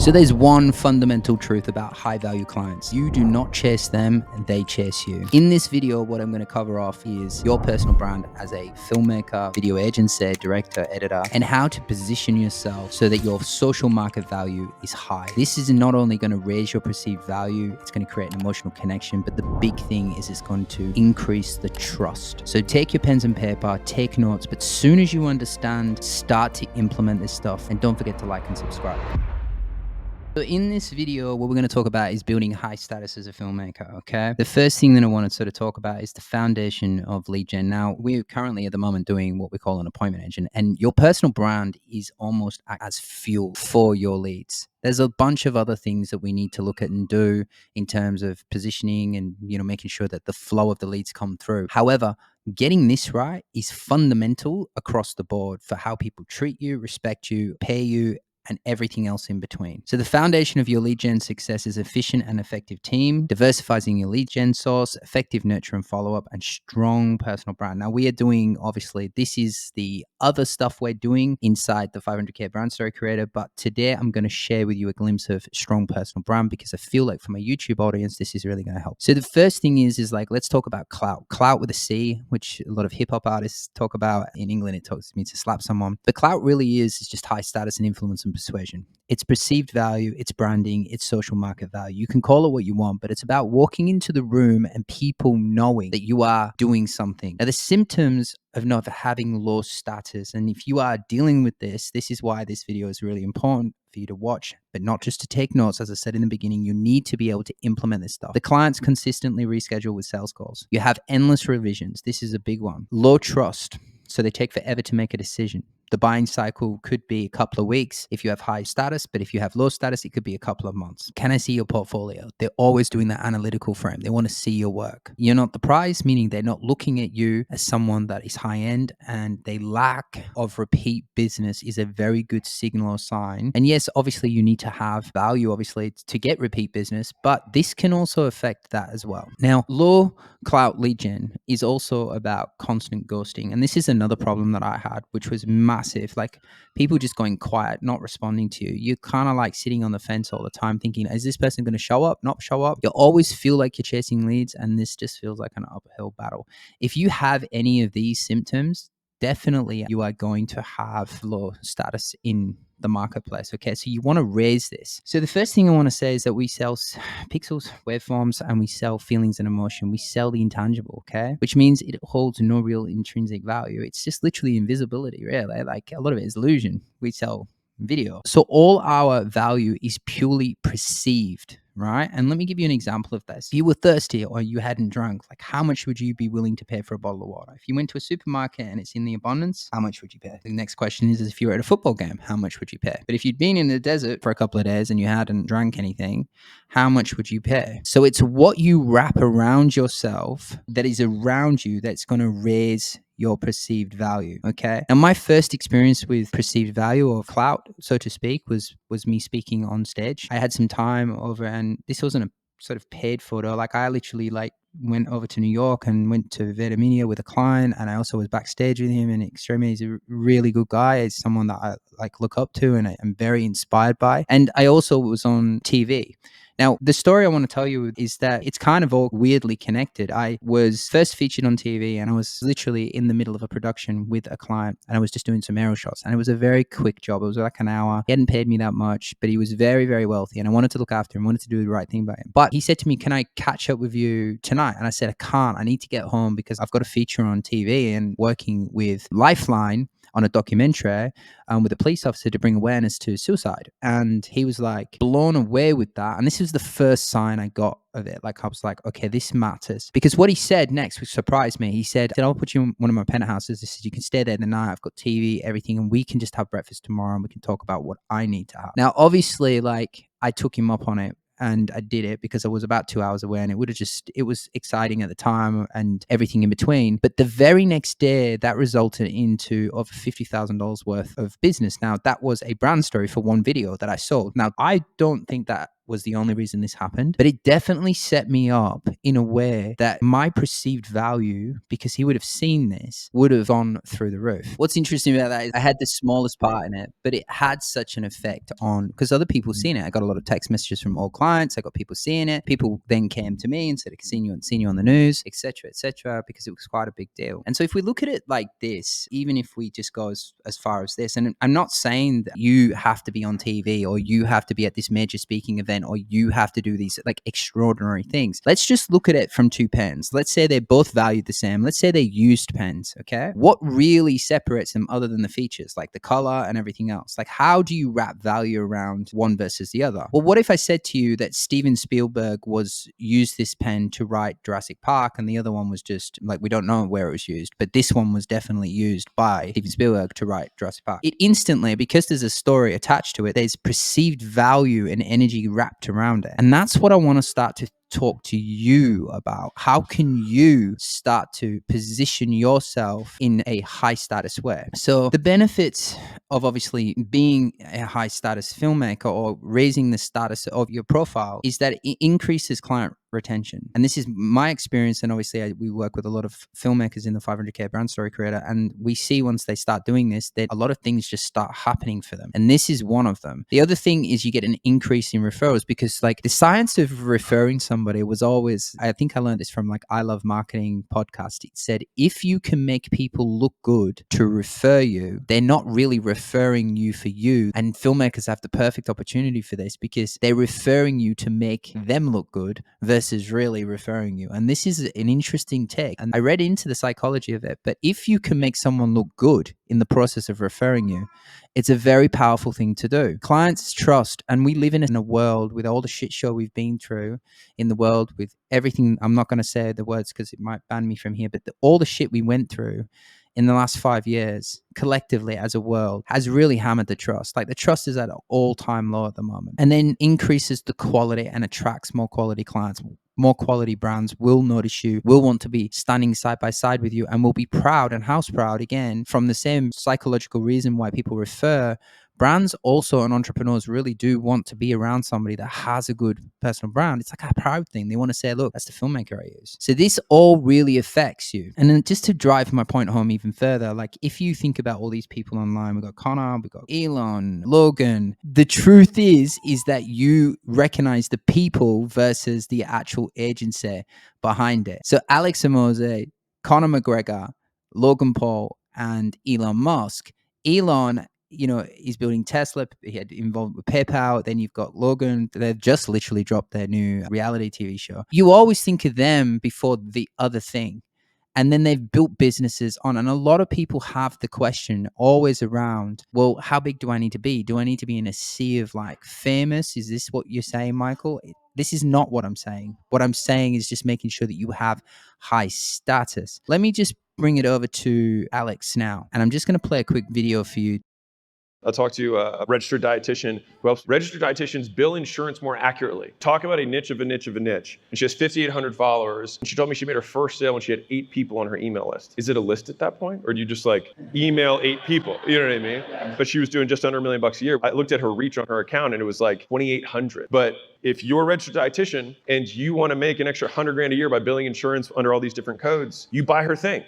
So there's one fundamental truth about high value clients. You do not chase them, they chase you. In this video, what I'm going to cover off is your personal brand as a filmmaker, video agency, director, editor, and how to position yourself so that your social market value is high. This is not only going to raise your perceived value, it's going to create an emotional connection, but the big thing is it's going to increase the trust. So take your pens and paper, take notes, but soon as you understand, start to implement this stuff, and don't forget to like and subscribe. So in this video, what we're going to talk about is building high status as a filmmaker, okay? The first thing that I want to sort of talk about is the foundation of lead gen. Now, we're currently at the moment doing what we call an appointment engine, and your personal brand is almost as fuel for your leads. There's a bunch of other things that we need to look at and do in terms of positioning and, making sure that the flow of the leads come through. However, getting this right is fundamental across the board for how people treat you, respect you, pay you, and everything else in between. So the foundation of your lead gen success is efficient and effective team, diversifying your lead gen source, effective nurture and follow-up, and strong personal brand. Now we are doing, obviously, this is the other stuff we're doing inside the 500K Brand Story Creator, but today I'm going to share with you a glimpse of strong personal brand because I feel like for my YouTube audience, this is really going to help. So the first thing is like, let's talk about clout. Clout with a C, which a lot of hip hop artists talk about. In England, it means to slap someone. The clout really is just high status and influence and persuasion. It's perceived value, it's branding, it's social market value. You can call it what you want, but it's about walking into the room and people knowing that you are doing something. Now, the symptoms of not having low status, and if you are dealing with this is why this video is really important for you to watch, but not just to take notes. As I said in the beginning, you need to be able to implement this stuff. The clients consistently reschedule with sales calls. You have endless revisions. This is a big one. Low trust. So they take forever to make a decision. The buying cycle could be a couple of weeks if you have high status, but if you have low status, it could be a couple of months. Can I see your portfolio? They're always doing that analytical frame. They want to see your work. You're not the prize, meaning they're not looking at you as someone that is high end, and they lack of repeat business is a very good signal or sign. And yes, obviously you need to have value, obviously, to get repeat business, but this can also affect that as well. Now, low clout lead gen is also about constant ghosting. And this is another problem that I had, which was massive. Like people just going quiet, not responding to you. You're kind of like sitting on the fence all the time thinking, is this person going to show up, not show up? You always feel like you're chasing leads, and this just feels like an uphill battle. If you have any of these symptoms, definitely you are going to have low status in the marketplace. Okay, so you want to raise this. So the first thing I want to say is that we sell pixels, waveforms, and we sell feelings and emotion. We sell the intangible, okay, which means it holds no real intrinsic value. It's just literally invisibility, really. Like a lot of it is illusion. We sell video. So all our value is purely perceived, right? And let me give you an example of this. If you were thirsty or you hadn't drunk, like how much would you be willing to pay for a bottle of water? If you went to a supermarket and it's in the abundance, how much would you pay? The next question is if you were at a football game, how much would you pay? But if you'd been in the desert for a couple of days and you hadn't drank anything, how much would you pay? So it's what you wrap around yourself that is around you that's going to raise your perceived value. Okay. And my first experience with perceived value or clout, so to speak, was me speaking on stage. I had some time over, and this wasn't a sort of paid photo. Like I literally went over to New York and went to Vitaminia with a client, and I also was backstage with him. And extremely, he's a really good guy. He's someone that I look up to and I'm very inspired by. And I also was on TV. Now, the story I want to tell you is that it's kind of all weirdly connected. I was first featured on TV, and I was literally in the middle of a production with a client, and I was just doing some aerial shots, and it was a very quick job. It was like an hour. He hadn't paid me that much, but he was very, very wealthy, and I wanted to look after him, wanted to do the right thing by him. But he said to me, can I catch up with you tonight? And I said, I can't. I need to get home because I've got a feature on TV and working with Lifeline on a documentary with a police officer to bring awareness to suicide. And he was like blown away with that. And this was the first sign I got of it. Like I was like, okay, this matters. Because what he said next, which surprised me, he said, I'll put you in one of my penthouses. He said, you can stay there the night. I've got TV, everything, and we can just have breakfast tomorrow and we can talk about what I need to have. Now, obviously, like I took him up on it. And I did it because I was about 2 hours away, and it was exciting at the time and everything in between. But the very next day, that resulted into over $50,000 worth of business. Now, that was a brand story for one video that I sold. Now, I don't think that was the only reason this happened, but it definitely set me up in a way that my perceived value, because he would have seen this, would have gone through the roof. What's interesting about that is I had the smallest part in it, but it had such an effect on, because other people seen it. I got a lot of text messages from all clients. I got people seeing it. People then came to me and said, I've seen you on the news, etc., because it was quite a big deal. And so if we look at it like this, even if we just go as far as this, and I'm not saying that you have to be on TV or you have to be at this major speaking event or you have to do these like extraordinary things. Let's just look at it from two pens. Let's say they're both valued the same. Let's say they're used pens, okay? What really separates them other than the features, like the color and everything else? Like, how do you wrap value around one versus the other? Well, what if I said to you that Steven Spielberg used this pen to write Jurassic Park and the other one was just like, we don't know where it was used, but this one was definitely used by Steven Spielberg to write Jurassic Park. It instantly, because there's a story attached to it, there's perceived value and energy wrapped around it. And that's what I want to start to talk to you about. How can you start to position yourself in a high status way? So the benefits of obviously being a high status filmmaker or raising the status of your profile is that it increases client retention. And this is my experience. And obviously we work with a lot of filmmakers in the 500K brand story creator. And we see once they start doing this, that a lot of things just start happening for them. And this is one of them. The other thing is you get an increase in referrals, because like the science of referring somebody was always, I think I learned this from like I Love Marketing podcast. It said, if you can make people look good to refer you, they're not really referring you for you. And filmmakers have the perfect opportunity for this because they're referring you to make them look good versus really referring you. And this is an interesting take. And I read into the psychology of it, but if you can make someone look good in the process of referring you, it's a very powerful thing to do. Clients trust, and we live in a world with all the shit show we've been through in the world with everything. I'm not going to say the words because it might ban me from here, but all the shit we went through in the last 5 years collectively as a world has really hammered the trust. Like the trust is at an all-time low at the moment, and then increases the quality and attracts more quality clients. More quality brands will notice you, will want to be standing side by side with you, and will be proud and house proud again from the same psychological reason why people refer. Brands also and entrepreneurs really do want to be around somebody that has a good personal brand. It's like a proud thing. They want to say, look, that's the filmmaker I use. So this all really affects you. And then just to drive my point home even further, like if you think about all these people online, we've got Connor, we've got Elon, Logan. The truth is that you recognize the people versus the actual agency behind it. So Alex Hormozi, Conor McGregor, Logan Paul, and Elon Musk. Elon, he's building Tesla. He had involved with PayPal. Then you've got Logan. They've just literally dropped their new reality TV show. You always think of them before the other thing. And then they've built businesses on. And a lot of people have the question always around, well, how big do I need to be? Do I need to be in a sea of like famous? Is this what you're saying, Michael? This is not what I'm saying. What I'm saying is just making sure that you have high status. Let me just bring it over to Alex now. And I'm just going to play a quick video for you. I talked to a registered dietitian who helps registered dietitians bill insurance more accurately. Talk about a niche of a niche of a niche. And she has 5,800 followers. And she told me she made her first sale when she had 8 people on her email list. Is it a list at that point? Or do you just like email 8 people? You know what I mean? But she was doing just under $1 million a year. I looked at her reach on her account and it was like 2,800. But if you're a registered dietitian and you want to make an extra $100,000 a year by billing insurance under all these different codes, you buy her thing.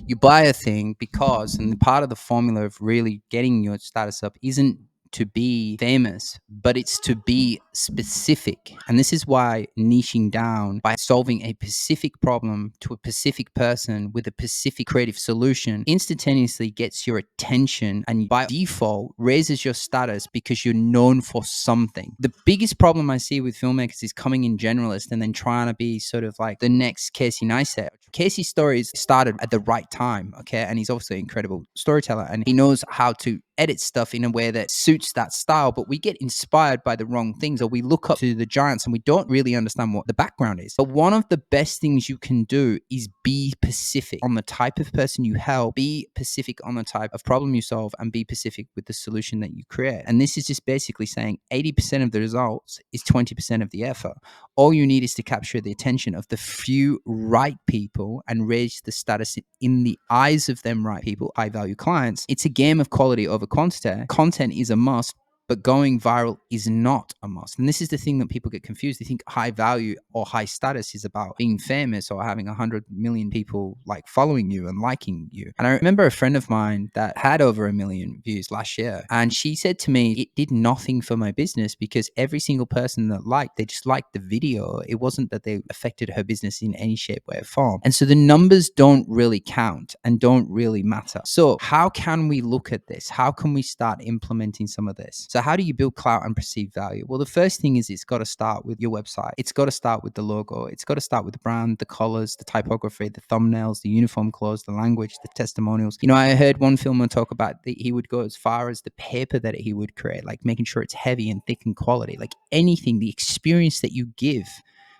You buy a thing because, and part of the formula of really getting your status up isn't to be famous, but it's to be specific. And this is why niching down by solving a specific problem to a specific person with a specific creative solution instantaneously gets your attention and by default raises your status because you're known for something. The biggest problem I see with filmmakers is coming in generalist and then trying to be sort of like the next Casey Neistat. Casey's stories started at the right time, okay? And he's obviously an incredible storyteller and he knows how to edit stuff in a way that suits that style, but we get inspired by the wrong things, or we look up to the giants and we don't really understand what the background is. But one of the best things you can do is be specific on the type of person you help, be specific on the type of problem you solve, and be specific with the solution that you create. And this is just basically saying 80% of the results is 20% of the effort. All you need is to capture the attention of the few right people and raise the status in the eyes of them right people, high value clients. It's a game of quality over quantity. Content is a must, but going viral is not a must. And this is the thing that people get confused. They think high value or high status is about being famous or having 100 million people like following you and liking you. And I remember a friend of mine that had over 1 million views last year, and she said to me, it did nothing for my business because every single person that liked, they just liked the video. It wasn't that they affected her business in any shape, way, or form. And so the numbers don't really count and don't really matter. So how can we look at this? How can we start implementing some of this? So how do you build clout and perceived value? Well, the first thing is it's got to start with your website. It's got to start with the logo. It's got to start with the brand, the colors, the typography, the thumbnails, the uniform clothes, the language, the testimonials. You know, I heard one filmer talk about that he would go as far as the paper that he would create, like making sure it's heavy and thick and quality, like anything, the experience that you give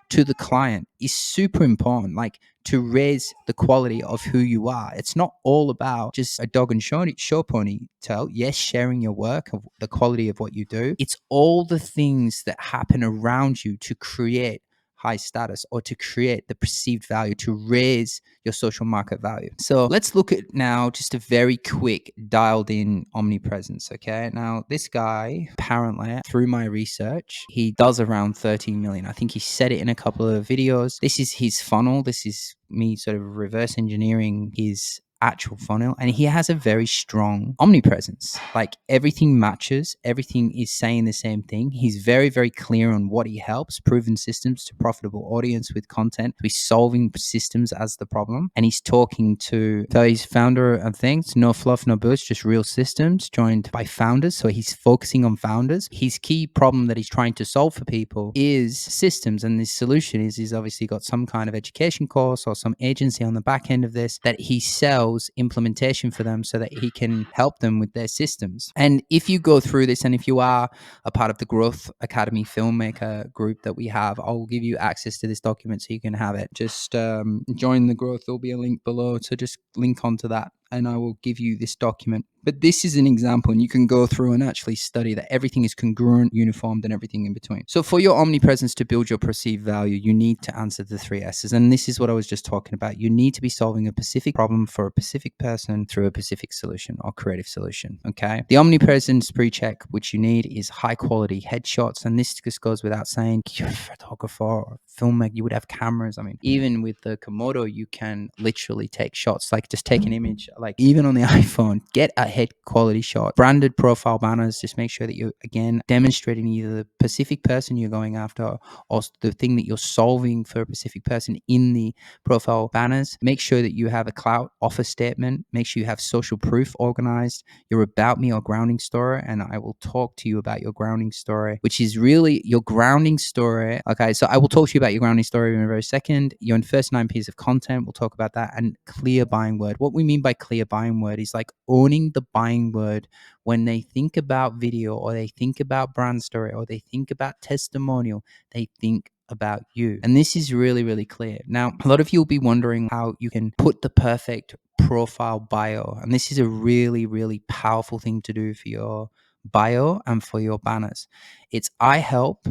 to the client is super important. Like, to raise the quality of who you are. It's not all about just a dog and show ponytail. Yes, sharing your work, of the quality of what you do. It's all the things that happen around you to create high status or to create the perceived value, to raise your social market value. So let's look at now just a very quick dialed in omnipresence. Okay. Now, this guy, apparently, through my research, he does around 13 million. I think he said it in a couple of videos. This is his funnel. This is me sort of reverse engineering his actual funnel, and he has a very strong omnipresence. Like, everything matches, everything is saying the same thing. He's very, very clear on what he helps, proven systems to profitable audience with content. He's solving systems as the problem, and he's talking to, so he's founder of things, no fluff, no boost, just real systems joined by founders. So he's focusing on founders. His key problem that he's trying to solve for people is systems, and this solution is he's obviously got some kind of education course or some agency on the back end of this that he sells implementation for them so that he can help them with their systems. And if you go through this, and if you are a part of the Growth Academy filmmaker group that we have, I'll give you access to this document so you can have it. Just join the growth. There'll be a link below, so just link onto that and I will give you this document. But this is an example, and you can go through and actually study that everything is congruent, uniformed, and everything in between. So for your omnipresence to build your perceived value, you need to answer the 3 S's. And this is what I was just talking about. You need to be solving a specific problem for a specific person through a specific solution or creative solution. Okay. The omnipresence pre-check, which you need, is high quality headshots. And this just goes without saying, you're a photographer or filmmaker, you would have cameras. I mean, even with the Komodo, you can literally take shots, like just take an image, like even on the iPhone, get a head quality shot. Branded profile banners, just make sure that you're, again, demonstrating either the specific person you're going after or the thing that you're solving for a specific person in the profile banners. Make sure that you have a clout offer statement. Make sure you have social proof organized, your about me or grounding story. And I will talk to you about your grounding story, which is really your grounding story. Okay, so I will talk to you about your grounding story in a very second. Your first 9 pieces of content, we'll talk about that. And clear buying word. What we mean by clear buying word is like owning the buying word when they think about video or they think about brand story or they think about testimonial, they think about you. And this is really, really clear. Now, a lot of you will be wondering how you can put the perfect profile bio. And this is a really, really powerful thing to do for your bio and for your banners. It's I help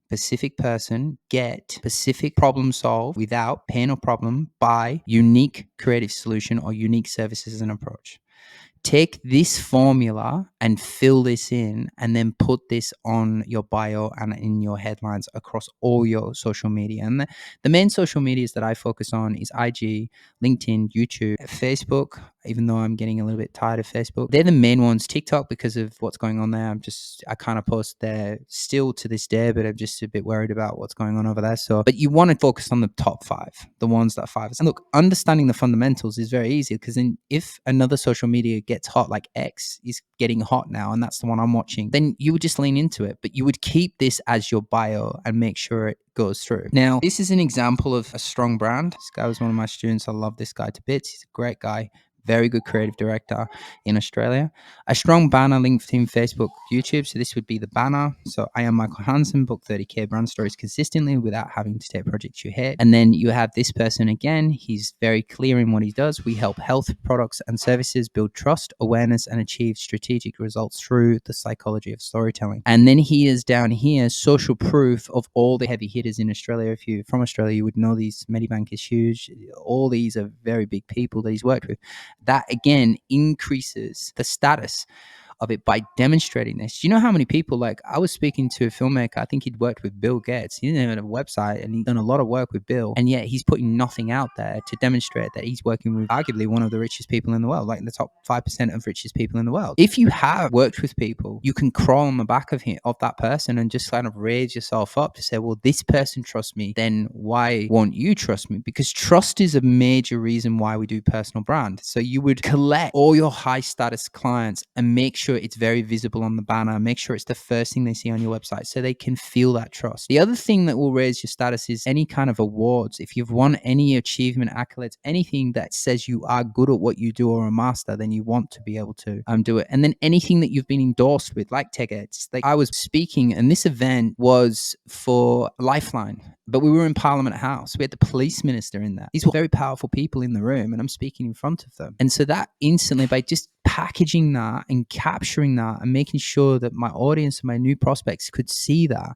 specific person get specific problem solved without pain or problem by unique creative solution or unique services and approach. Take this formula and fill this in, and then put this on your bio and in your headlines across all your social media. And the main social medias that I focus on is IG, LinkedIn, YouTube, Facebook, even though I'm getting a little bit tired of Facebook. They're the main ones. TikTok, because of what's going on there, I kind of post there still to this day, but I'm just a bit worried about what's going on over there. So, but you want to focus on the top 5, the ones that 5. And look, understanding the fundamentals is very easy, because then if another social media gets hot, like X is getting hot now, and that's the one I'm watching, then you would just lean into it. But you would keep this as your bio and make sure it goes through. Now, this is an example of a strong brand. This guy was one of my students. I love this guy to bits. He's a great guy. Very good creative director in Australia. A strong banner, LinkedIn, Facebook, YouTube. So this would be the banner. So I am Michael Hansen, book 30K brand stories consistently without having to take projects you hate. And then you have this person again. He's very clear in what he does. We help health products and services build trust, awareness, and achieve strategic results through the psychology of storytelling. And then he is down here, social proof of all the heavy hitters in Australia. If you're from Australia, you would know these. Medibank is huge. All these are very big people that he's worked with. That again increases the status of it by demonstrating this. Do you know how many people, like I was speaking to a filmmaker, I think he'd worked with Bill Gates. He didn't even have a website and he'd done a lot of work with Bill. And yet he's putting nothing out there to demonstrate that he's working with arguably one of the richest people in the world, like the top 5% of richest people in the world. If you have worked with people, you can crawl on the back of that person and just kind of raise yourself up to say, well, this person trusts me, then why won't you trust me? Because trust is a major reason why we do personal brand. So you would collect all your high status clients and make sure it's very visible on the banner, make sure it's the first thing they see on your website so they can feel that trust. The other thing that will raise your status is any kind of awards. If you've won any achievement accolades, anything that says you are good at what you do or a master, then you want to be able to do it. And then anything that you've been endorsed with, like TechEd. Like I was speaking and this event was for Lifeline, but we were in Parliament House. We had the police minister in there. These were very powerful people in the room and I'm speaking in front of them. And so that instantly, by just packaging that and capturing that and making sure that my audience and my new prospects could see that,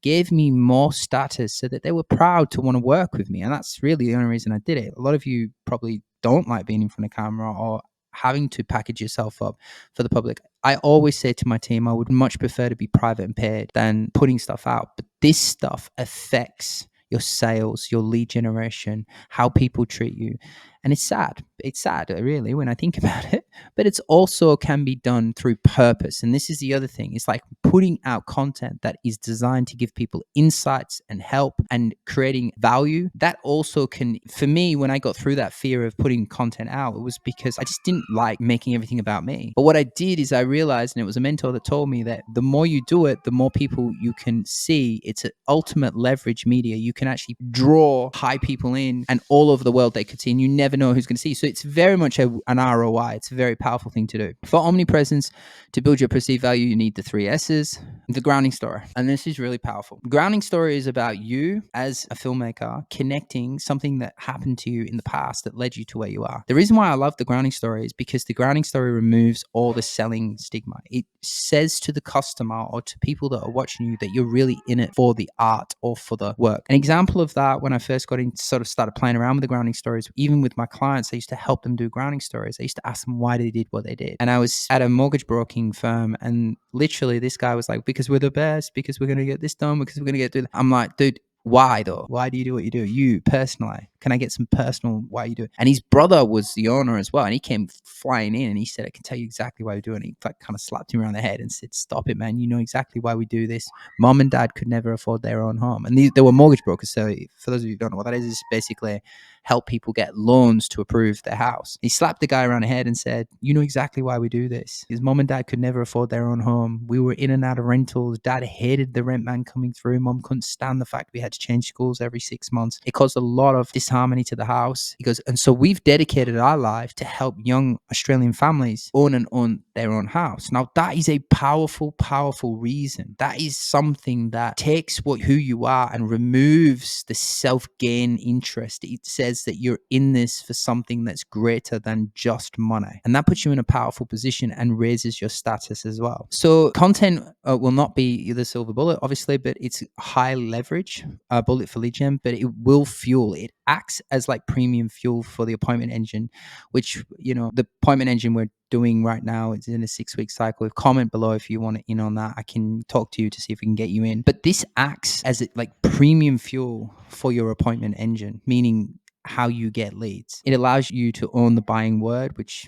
gave me more status so that they were proud to want to work with me. And that's really the only reason I did it. A lot of you probably don't like being in front of camera or having to package yourself up for the public. I always say to my team, I would much prefer to be private and paid than putting stuff out. But this stuff affects your sales, your lead generation, how people treat you. And it's sad. It's sad, really, when I think about it. But it's also can be done through purpose. And this is the other thing. It's like putting out content that is designed to give people insights and help and creating value. That also can, for me, when I got through that fear of putting content out, it was because I just didn't like making everything about me. But what I did is I realized, and it was a mentor that told me that the more you do it, the more people you can see. It's an ultimate leverage media. You can actually draw high people in and all over the world they could see, and you never know who's going to see. So it's very much an ROI. It's a very powerful thing to do. For omnipresence, to build your perceived value, you need the 3 S's, the grounding story. And this is really powerful. Grounding story is about you as a filmmaker connecting something that happened to you in the past that led you to where you are. The reason why I love the grounding story is because the grounding story removes all the selling stigma. It says to the customer or to people that are watching you that you're really in it for the art or for the work. An example of that, when I first got in, sort of started playing around with the grounding stories, even with my clients, I used to help them do grounding stories. I used to ask them why they did what they did. And I was at a mortgage broking firm and literally this guy was like, because we're the best, because we're going to get this done, because we're going to get through that. I'm like, dude, why though? Why do you do what you do? You personally, can I get some personal why you do it? And his brother was the owner as well. And he came flying in and he said, I can tell you exactly why we do it. And he like kind of slapped him around the head and said, stop it, man. You know exactly why we do this. Mom and dad could never afford their own home. And they were mortgage brokers. So for those of you who don't know what that is, it's basically help people get loans to approve their house. He slapped the guy around the head and said, you know exactly why we do this. His mom and dad could never afford their own home. We were in and out of rentals. Dad hated the rent man coming through. Mom couldn't stand the fact we had to change schools every 6 months. It caused a lot of disharmony to the house. He goes, and so we've dedicated our life to help young Australian families own and own their own house. Now that is a powerful, powerful reason. That is something that takes who you are and removes the self-gain interest. It says that you're in this for something that's greater than just money. And that puts you in a powerful position and raises your status as well. So content will not be the silver bullet, obviously, but it's high leverage bullet for lead gen, but it will fuel. It acts as like premium fuel for the appointment engine, which, you know, the appointment engine we're doing right now, it's in a 6-week cycle. Comment below if you want to in on that. I can talk to you to see if we can get you in. But this acts as like premium fuel for your appointment engine, meaning how you get leads. It allows you to own the buying word, which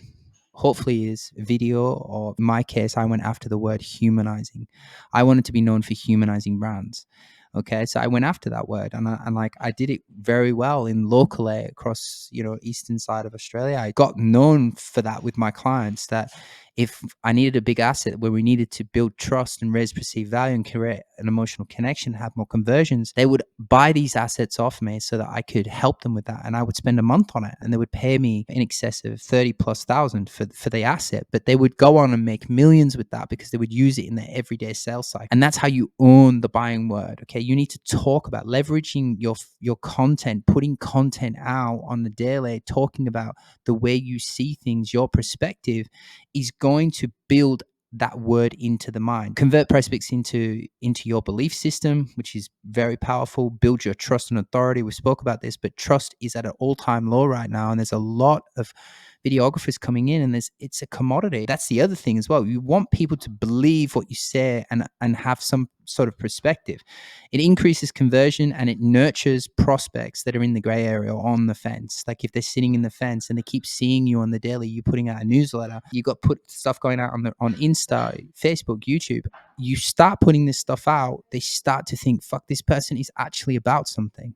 hopefully is video, or in my case, I went after the word humanizing. I wanted to be known for humanizing brands. Okay, so I went after that word and I did it very well in locally across, you know, eastern side of Australia. I got known for that with my clients, that if I needed a big asset where we needed to build trust and raise perceived value and create an emotional connection, have more conversions, they would buy these assets off me so that I could help them with that. And I would spend a month on it and they would pay me in excess of 30,000+ for the asset, but they would go on and make millions with that because they would use it in their everyday sales cycle. And that's how you own the buying word. Okay. You need to talk about leveraging your content, putting content out on the daily, talking about the way you see things, your perspective is going to build that word into the mind. Convert prospects into your belief system, which is very powerful. Build your trust and authority. We spoke about this, but trust is at an all-time low right now. And there's a lot of videographers coming in, and it's a commodity. That's the other thing as well. You want people to believe what you say and have some sort of perspective. It increases conversion and it nurtures prospects that are in the gray area or on the fence. Like if they're sitting in the fence and they keep seeing you on the daily, you're putting out a newsletter, you got put stuff going out on Insta, Facebook, YouTube. You start putting this stuff out, they start to think, fuck, this person is actually about something.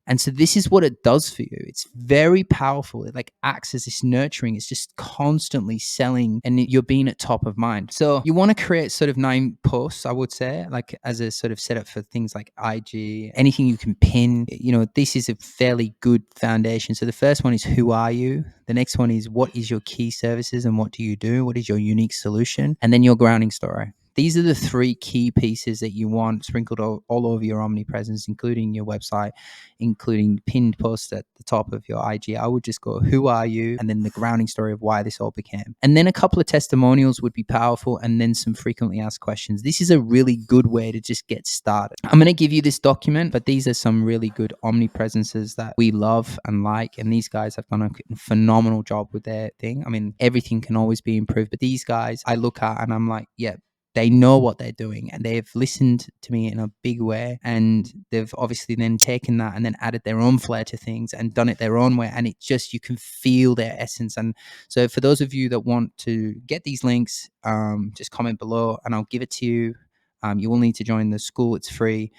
And so this is what it does for you. It's very powerful. It like acts as this nurturing. It's just constantly selling and you're being at top of mind. So you want to create sort of 9 posts, I would say, like as a sort of setup for things like IG, anything you can pin. You know, this is a fairly good foundation. So the first one is, who are you? The next one is, what is your key services and what do you do? What is your unique solution? And then your grounding story. These are the 3 key pieces that you want sprinkled all over your omnipresence, including your website, including pinned posts at the top of your IG. I would just go, who are you? And then the grounding story of why this all began. And then a couple of testimonials would be powerful, and then some frequently asked questions. This is a really good way to just get started. I'm going to give you this document, but these are some really good omnipresences that we love and like. And these guys have done a phenomenal job with their thing. I mean, everything can always be improved, but these guys I look at and I'm like, yeah, they know what they're doing and they've listened to me in a big way, and they've obviously then taken that and then added their own flair to things and done it their own way, and it just, you can feel their essence. And so for those of you that want to get these links, just comment below and I'll give it to you. You will need to join the school, it's free,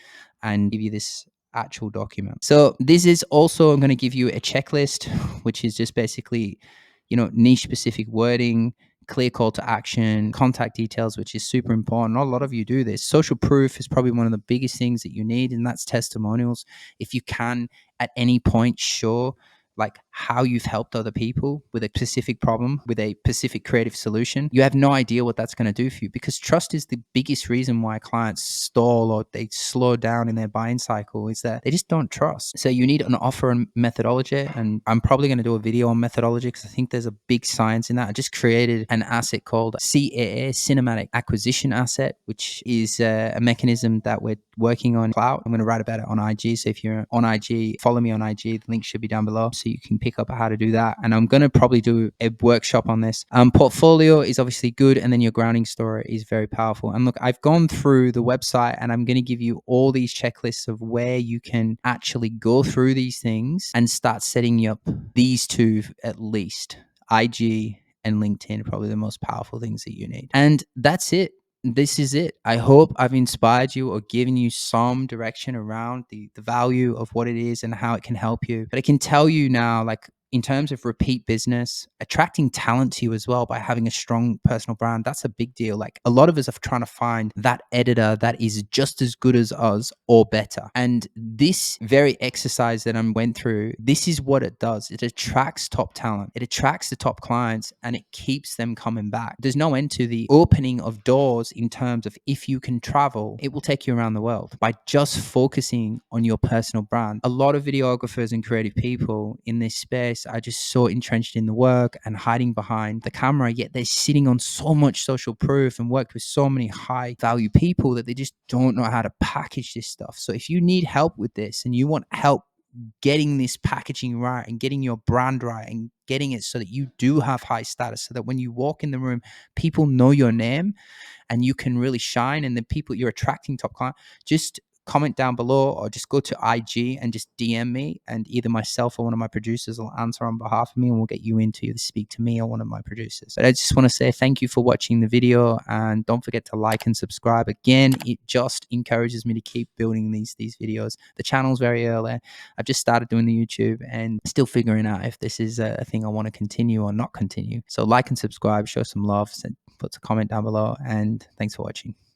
and give you this actual document. So this is also, I'm going to give you a checklist, which is just basically, you know, niche specific wording, clear call to action, contact details, which is super important. Not a lot of you do this. Social proof is probably one of the biggest things that you need, and that's testimonials. If you can at any point show like how you've helped other people with a specific problem, with a specific creative solution, you have no idea what that's going to do for you, because trust is the biggest reason why clients stall or they slow down in their buying cycle, is that they just don't trust. So you need an offer and methodology, and I'm probably going to do a video on methodology because I think there's a big science in that. I just created an asset called CAA, Cinematic Acquisition Asset, which is a mechanism that we're working on clout. I'm going to write about it on IG. So if you're on IG, follow me on IG. The link should be down below so you can pick up how to do that. And I'm going to probably do a workshop on this. Portfolio is obviously good. And then your grounding story is very powerful. And look, I've gone through the website and I'm going to give you all these checklists of where you can actually go through these things and start setting up these 2 at least. IG and LinkedIn are probably the most powerful things that you need. And that's it. This is it. I hope I've inspired you or given you some direction around the value of what it is and how it can help you. But I can tell you now, like, in terms of repeat business, attracting talent to you as well by having a strong personal brand, that's a big deal. Like, a lot of us are trying to find that editor that is just as good as us or better. And this very exercise that I went through, this is what it does. It attracts top talent. It attracts the top clients and it keeps them coming back. There's no end to the opening of doors in terms of, if you can travel, it will take you around the world by just focusing on your personal brand. A lot of videographers and creative people in this space are just so entrenched in the work and hiding behind the camera, yet they're sitting on so much social proof and worked with so many high value people that they just don't know how to package this stuff. So if you need help with this and you want help getting this packaging right and getting your brand right and getting it so that you do have high status, so that when you walk in the room, people know your name and you can really shine, and the people you're attracting top client, just comment down below or just go to IG and just DM me, and either myself or one of my producers will answer on behalf of me and we'll get you in to either speak to me or one of my producers. But I just want to say thank you for watching the video, and don't forget to like and subscribe. Again, it just encourages me to keep building these videos. The channel's very early. I've just started doing the YouTube and still figuring out if this is a thing I want to continue or not continue. So like and subscribe, show some love, put a comment down below, and thanks for watching.